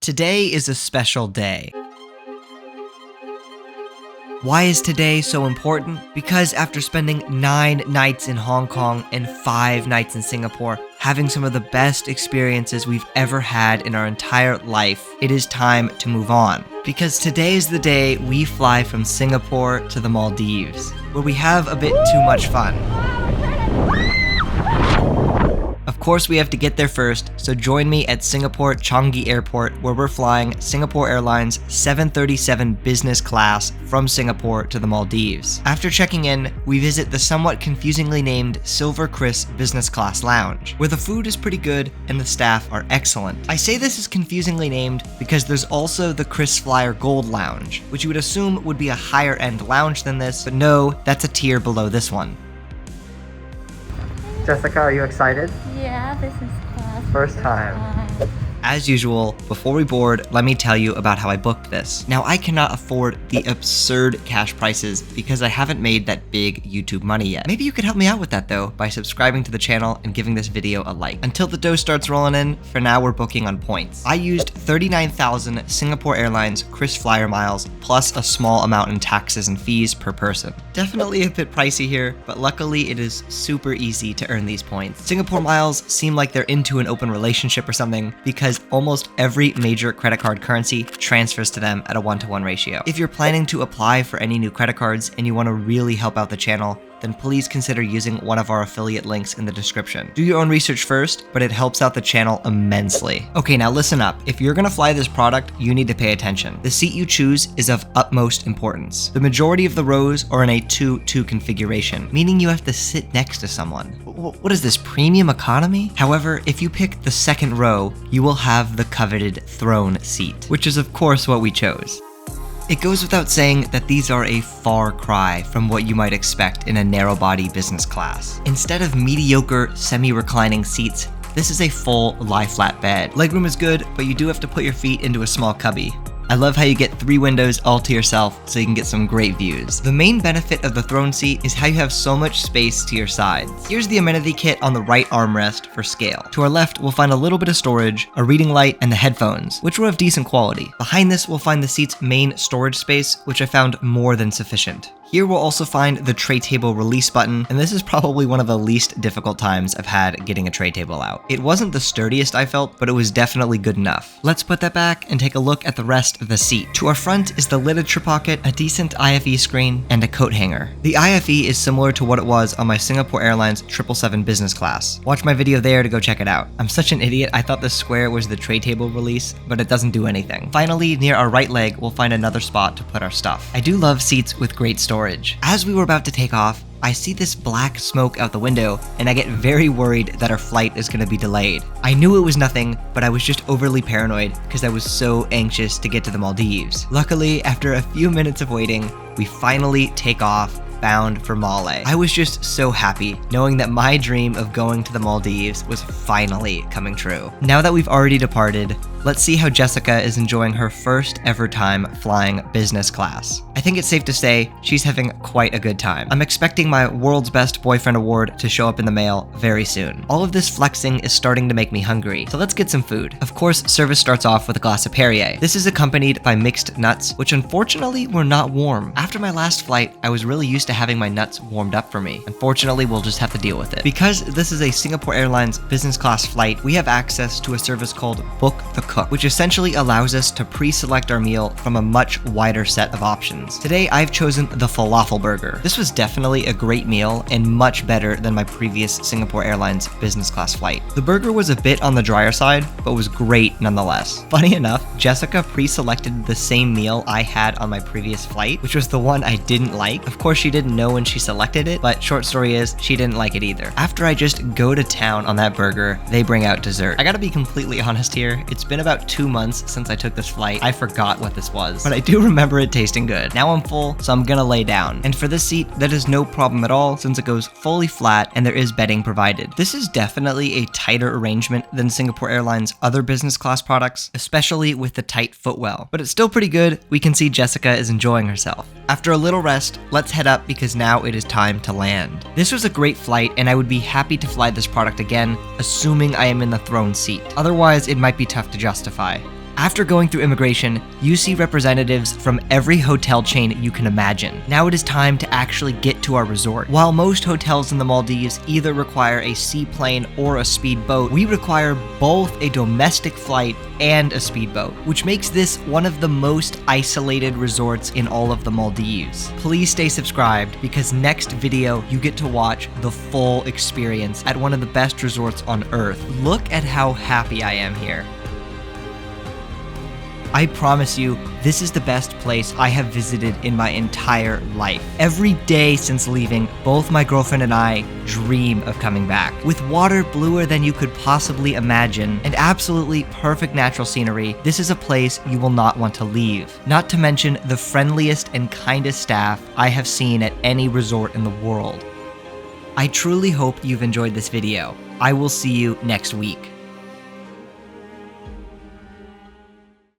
Today is a special day. Why is today so important? Because after spending 9 nights in Hong Kong and 5 nights in Singapore, having some of the best experiences we've ever had in our entire life, it is time to move on. Because today is the day we fly from Singapore to the Maldives, where we have a bit too much fun. Of course, we have to get there first, so join me at Singapore Changi Airport, where we're flying Singapore Airlines 737 business class from Singapore to the Maldives. After checking in, we visit the somewhat confusingly named SilverKris business class lounge, where the food is pretty good and the staff are excellent. I say this is confusingly named because there's also the Kris Flyer Gold Lounge, which you would assume would be a higher end lounge than this, but no, that's a tier below this one. Jessica, are you excited? Yeah, this is class. First time. As usual, before we board, let me tell you about how I booked this. Now, I cannot afford the absurd cash prices because I haven't made that big YouTube money yet. Maybe you could help me out with that though by subscribing to the channel and giving this video a like. Until the dough starts rolling in, for now we're booking on points. I used 39,000 Singapore Airlines Kris Flyer miles plus a small amount in taxes and fees per person. Definitely a bit pricey here, but luckily it is super easy to earn these points. Singapore miles seem like they're into an open relationship or something because almost every major credit card currency transfers to them at a 1-to-1 ratio. If you're planning to apply for any new credit cards and you want to really help out the channel, then please consider using one of our affiliate links in the description. Do your own research first, but it helps out the channel immensely. Okay, now listen up. If you're gonna fly this product, you need to pay attention. The seat you choose is of utmost importance. The majority of the rows are in a 2-2 configuration, meaning you have to sit next to someone. What is this, premium economy? However, if you pick the second row, you will have the coveted throne seat, which is of course what we chose. It goes without saying that these are a far cry from what you might expect in a narrow-body business class. Instead of mediocre, semi-reclining seats, this is a full lie-flat bed. Legroom is good, but you do have to put your feet into a small cubby. I love how you get 3 windows all to yourself so you can get some great views. The main benefit of the throne seat is how you have so much space to your sides. Here's the amenity kit on the right armrest for scale. To our left, we'll find a little bit of storage, a reading light, and the headphones, which were of decent quality. Behind this, we'll find the seat's main storage space, which I found more than sufficient. Here we'll also find the tray table release button, and this is probably one of the least difficult times I've had getting a tray table out. It wasn't the sturdiest I felt, but it was definitely good enough. Let's put that back and take a look at the rest of the seat. To our front is the literature pocket, a decent IFE screen, and a coat hanger. The IFE is similar to what it was on my Singapore Airlines 777 business class. Watch my video there to go check it out. I'm such an idiot, I thought the square was the tray table release, but it doesn't do anything. Finally, near our right leg, we'll find another spot to put our stuff. I do love seats with great storage. As we were about to take off, I see this black smoke out the window, and I get very worried that our flight is going to be delayed. I knew it was nothing, but I was just overly paranoid because I was so anxious to get to the Maldives. Luckily, after a few minutes of waiting, we finally take off, bound for Male. I was just so happy knowing that my dream of going to the Maldives was finally coming true. Now that we've already departed, let's see how Jessica is enjoying her first ever time flying business class. I think it's safe to say she's having quite a good time. I'm expecting my World's Best Boyfriend award to show up in the mail very soon. All of this flexing is starting to make me hungry, so let's get some food. Of course, service starts off with a glass of Perrier. This is accompanied by mixed nuts, which unfortunately were not warm. After my last flight, I was really used to having my nuts warmed up for me. Unfortunately, we'll just have to deal with it. Because this is a Singapore Airlines business class flight, we have access to a service called Book the Cook, which essentially allows us to pre-select our meal from a much wider set of options. Today, I've chosen the falafel burger. This was definitely a great meal and much better than my previous Singapore Airlines business class flight. The burger was a bit on the drier side, but was great nonetheless. Funny enough, Jessica pre-selected the same meal I had on my previous flight, which was the one I didn't like. Of course, she didn't know when she selected it, but short story is, she didn't like it either. After I just go to town on that burger, they bring out dessert. I gotta be completely honest here, it's been about 2 months since I took this flight. I forgot what this was, but I do remember it tasting good. Now I'm full, so I'm gonna lay down. And for this seat, that is no problem at all since it goes fully flat and there is bedding provided. This is definitely a tighter arrangement than Singapore Airlines' other business class products, especially with the tight footwell. But it's still pretty good. We can see Jessica is enjoying herself. After a little rest, let's head up because now it is time to land. This was a great flight and I would be happy to fly this product again, assuming I am in the throne seat. Otherwise, it might be tough to justify. After going through immigration, you see representatives from every hotel chain you can imagine. Now it is time to actually get to our resort. While most hotels in the Maldives either require a seaplane or a speedboat, we require both a domestic flight and a speedboat, which makes this one of the most isolated resorts in all of the Maldives. Please stay subscribed because next video you get to watch the full experience at one of the best resorts on earth. Look at how happy I am here. I promise you, this is the best place I have visited in my entire life. Every day since leaving, both my girlfriend and I dream of coming back. With water bluer than you could possibly imagine, and absolutely perfect natural scenery, this is a place you will not want to leave. Not to mention the friendliest and kindest staff I have seen at any resort in the world. I truly hope you've enjoyed this video. I will see you next week.